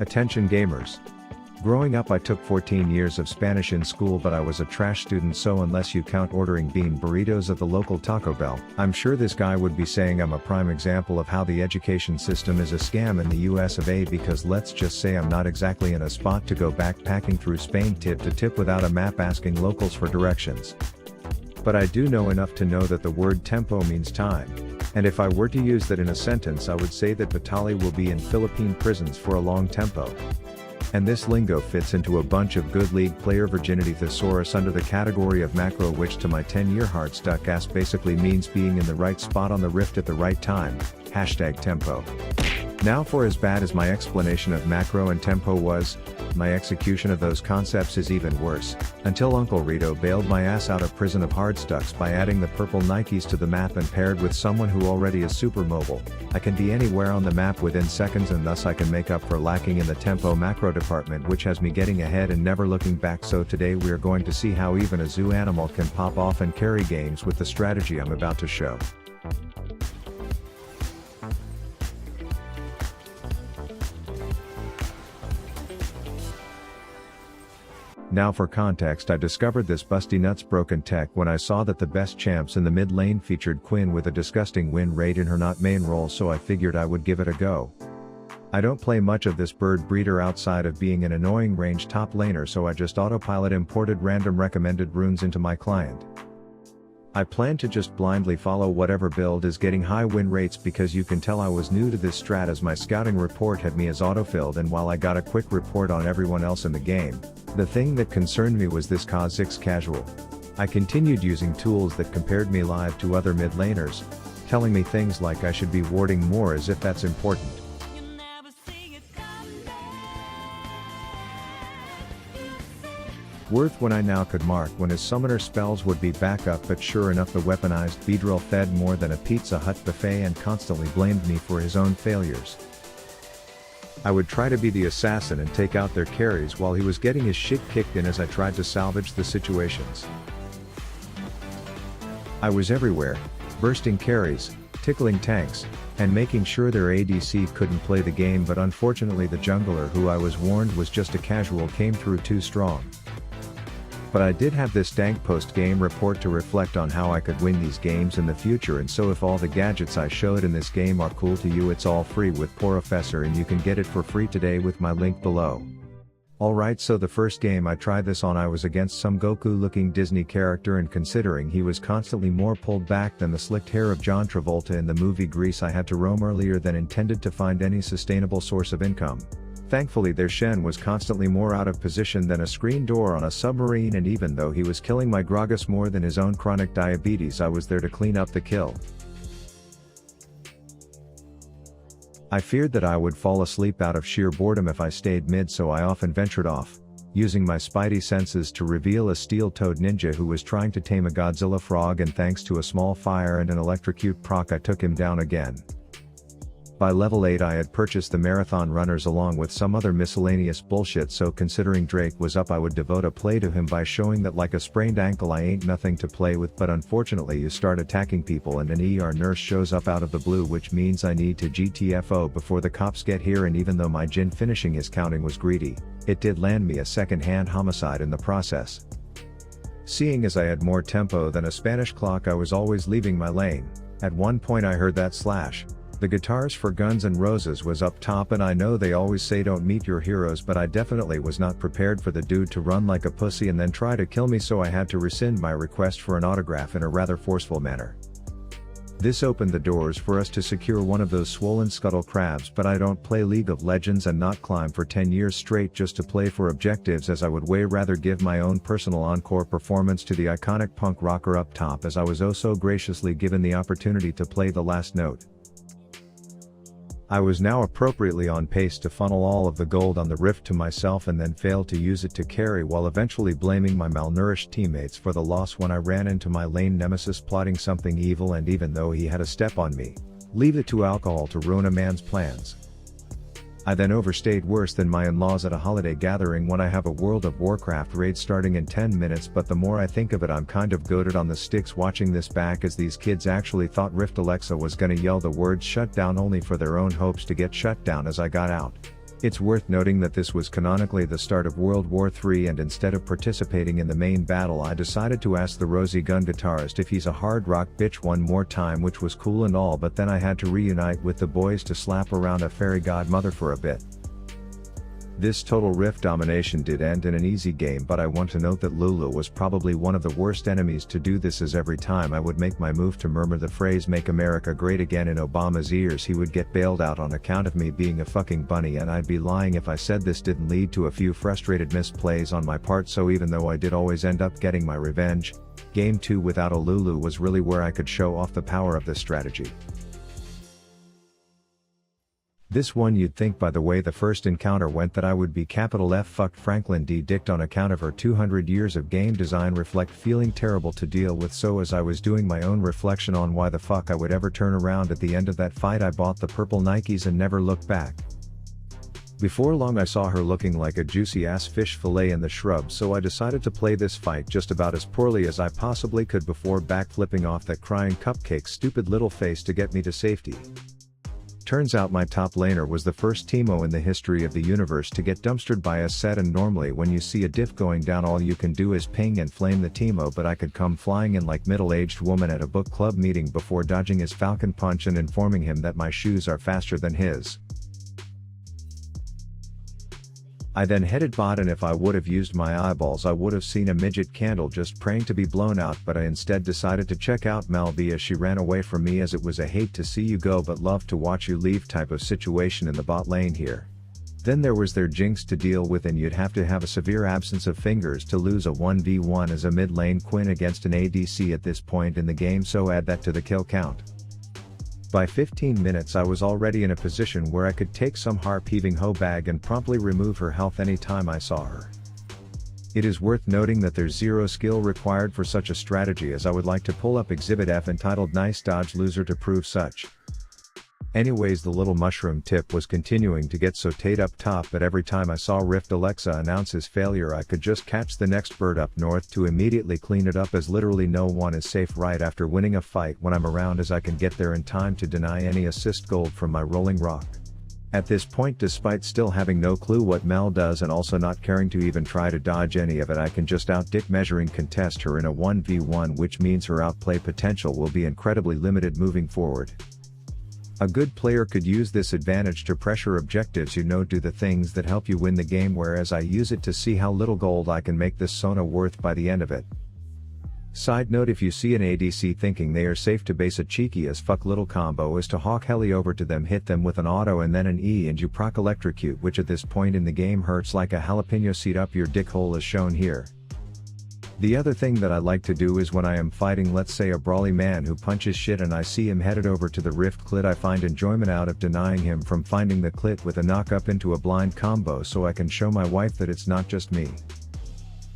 Attention gamers. Growing up I took 14 years of Spanish in school, but I was a trash student, so unless you count ordering bean burritos at the local Taco Bell, I'm sure this guy would be saying I'm a prime example of how the education system is a scam in the US of A, because let's just say I'm not exactly in a spot to go backpacking through Spain tip to tip without a map asking locals for directions. But I do know enough to know that the word tempo means time. And if I were to use that in a sentence, I would say that Vitali will be in Philippine prisons for a long tempo. And this lingo fits into a bunch of good league player virginity thesaurus under the category of macro, which to my 10-year heart stuck ass basically means being in the right spot on the rift at the right time. #tempo. Now for as bad as my explanation of macro and tempo was, my execution of those concepts is even worse, until Uncle Rito bailed my ass out of prison of hardstucks by adding the purple Nikes to the map, and paired with someone who already is super mobile, I can be anywhere on the map within seconds, and thus I can make up for lacking in the tempo macro department, which has me getting ahead and never looking back. So today we are going to see how even a zoo animal can pop off and carry games with the strategy I'm about to show. Now for context, I discovered this busty nuts broken tech when I saw that the best champs in the mid lane featured Quinn with a disgusting win rate in her not main role, so I figured I would give it a go. I don't play much of this bird breeder outside of being an annoying range top laner, so I just autopilot imported random recommended runes into my client. I plan to just blindly follow whatever build is getting high win rates, because you can tell I was new to this strat as my scouting report had me as autofilled, and while I got a quick report on everyone else in the game, the thing that concerned me was this Kha'Zix casual. I continued using tools that compared me live to other mid laners, telling me things like I should be warding more, as if that's important. Worth when I now could mark when his summoner spells would be back up, but sure enough the weaponized Beedrill fed more than a Pizza Hut buffet and constantly blamed me for his own failures. I would try to be the assassin and take out their carries while he was getting his shit kicked in as I tried to salvage the situations. I was everywhere, bursting carries, tickling tanks, and making sure their ADC couldn't play the game, but unfortunately the jungler, who I was warned was just a casual, came through too strong. But I did have this dank post-game report to reflect on how I could win these games in the future, and so if all the gadgets I showed in this game are cool to you, it's all free with Professor, and you can get it for free today with my link below. Alright, so the first game I tried this on, I was against some Goku looking Disney character, and considering he was constantly more pulled back than the slicked hair of John Travolta in the movie Grease, I had to roam earlier than intended to find any sustainable source of income. Thankfully their Shen was constantly more out of position than a screen door on a submarine, and even though he was killing my Gragas more than his own chronic diabetes, I was there to clean up the kill. I feared that I would fall asleep out of sheer boredom if I stayed mid, so I often ventured off, using my spidey senses to reveal a steel-toed ninja who was trying to tame a Godzilla frog, and thanks to a small fire and an electrocute proc I took him down again. By level 8 I had purchased the marathon runners along with some other miscellaneous bullshit, so considering Drake was up I would devote a play to him by showing that like a sprained ankle I ain't nothing to play with. But unfortunately you start attacking people and an ER nurse shows up out of the blue, which means I need to GTFO before the cops get here, and even though my Jhin finishing his counting was greedy, it did land me a second-hand homicide in the process. Seeing as I had more tempo than a Spanish clock, I was always leaving my lane. At one point I heard that slash. The guitars for Guns N' Roses was up top, and I know they always say don't meet your heroes, but I definitely was not prepared for the dude to run like a pussy and then try to kill me, so I had to rescind my request for an autograph in a rather forceful manner. This opened the doors for us to secure one of those swollen scuttle crabs, but I don't play League of Legends and not climb for 10 years straight just to play for objectives, as I would way rather give my own personal encore performance to the iconic punk rocker up top, as I was oh so graciously given the opportunity to play the last note. I was now appropriately on pace to funnel all of the gold on the rift to myself and then failed to use it to carry, while eventually blaming my malnourished teammates for the loss when I ran into my lane nemesis plotting something evil, and even though he had a step on me, leave it to alcohol to ruin a man's plans. I then overstayed worse than my in-laws at a holiday gathering when I have a World of Warcraft raid starting in 10 minutes, but the more I think of it I'm kind of goated on the sticks watching this back, as these kids actually thought Rift Alexa was gonna yell the words shut down only for their own hopes to get shut down as I got out. It's worth noting that this was canonically the start of World War III, and instead of participating in the main battle I decided to ask the Rosie Gun guitarist if he's a hard rock bitch one more time, which was cool and all, but then I had to reunite with the boys to slap around a fairy godmother for a bit. This total rift domination did end in an easy game, but I want to note that Lulu was probably one of the worst enemies to do this, as every time I would make my move to murmur the phrase "Make America Great Again" in Obama's ears, he would get bailed out on account of me being a fucking bunny, and I'd be lying if I said this didn't lead to a few frustrated misplays on my part. So even though I did always end up getting my revenge, Game 2 without a Lulu was really where I could show off the power of this strategy. This one you'd think by the way the first encounter went that I would be capital F fucked Franklin D. Dicked on account of her 200 years of game design reflect feeling terrible to deal with. So as I was doing my own reflection on why the fuck I would ever turn around at the end of that fight, I bought the purple Nikes and never looked back. Before long I saw her looking like a juicy ass fish fillet in the shrubs, so I decided to play this fight just about as poorly as I possibly could before backflipping off that crying cupcake's stupid little face to get me to safety. Turns out my top laner was the first Teemo in the history of the universe to get dumpstered by a set, and normally when you see a diff going down all you can do is ping and flame the Teemo, but I could come flying in like middle-aged woman at a book club meeting before dodging his falcon punch and informing him that my shoes are faster than his. I then headed bot, and if I would have used my eyeballs I would have seen a midget candle just praying to be blown out, but I instead decided to check out Melby as she ran away from me, as it was a hate to see you go but love to watch you leave type of situation in the bot lane here. Then there was their Jinx to deal with, and you'd have to have a severe absence of fingers to lose a 1v1 as a mid lane Quinn against an ADC at this point in the game, so add that to the kill count. By 15 minutes I was already in a position where I could take some harp heaving hoe bag and promptly remove her health anytime I saw her. It is worth noting that there's zero skill required for such a strategy, as I would like to pull up Exhibit F entitled "Nice Dodge Loser" to prove such. Anyways, the little mushroom tip was continuing to get sauteed up top, but every time I saw Rift Alexa announce his failure I could just catch the next bird up north to immediately clean it up, as literally no one is safe right after winning a fight when I'm around, as I can get there in time to deny any assist gold from my rolling rock. At this point, despite still having no clue what Mel does and also not caring to even try to dodge any of it, I can just out-dick measuring contest her in a 1v1, which means her outplay potential will be incredibly limited moving forward. A good player could use this advantage to pressure objectives, do the things that help you win the game, whereas I use it to see how little gold I can make this Sona worth by the end of it. Side note, if you see an ADC thinking they are safe to base a cheeky as fuck little combo is to hawk heli over to them, hit them with an auto and then an E and you proc electrocute, which at this point in the game hurts like a jalapeno seed up your dick hole as shown here. The other thing that I like to do is when I am fighting, let's say, a brawly man who punches shit and I see him headed over to the rift clit, I find enjoyment out of denying him from finding the clit with a knock up into a blind combo, so I can show my wife that it's not just me.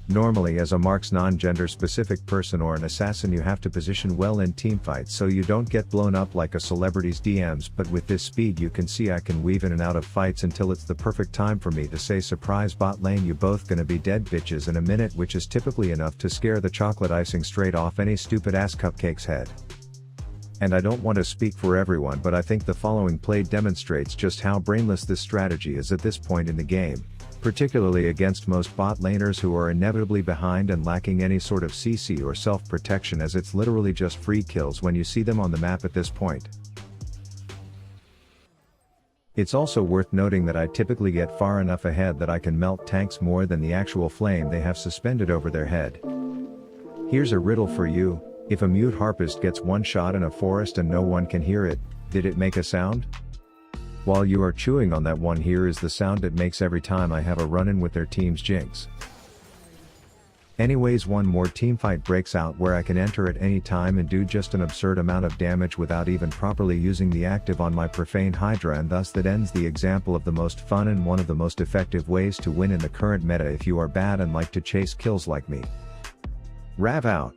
Normally, as a marks non-gender specific person or an assassin, you have to position well in teamfights so you don't get blown up like a celebrity's DMs, but with this speed you can see I can weave in and out of fights until it's the perfect time for me to say, "Surprise bot lane, you both gonna be dead bitches" in a minute, which is typically enough to scare the chocolate icing straight off any stupid ass cupcake's head. And I don't want to speak for everyone, but I think the following play demonstrates just how brainless this strategy is at this point in the game, particularly against most bot laners who are inevitably behind and lacking any sort of CC or self-protection, as it's literally just free kills when you see them on the map at this point. It's also worth noting that I typically get far enough ahead that I can melt tanks more than the actual flame they have suspended over their head. Here's a riddle for you: if a mute harpist gets one shot in a forest and no one can hear it, did it make a sound? While you are chewing on that one, here is the sound it makes every time I have a run-in with their team's Jinx. Anyways, one more teamfight breaks out where I can enter at any time and do just an absurd amount of damage without even properly using the active on my profane Hydra, and thus that ends the example of the most fun and one of the most effective ways to win in the current meta if you are bad and like to chase kills like me. Rav out.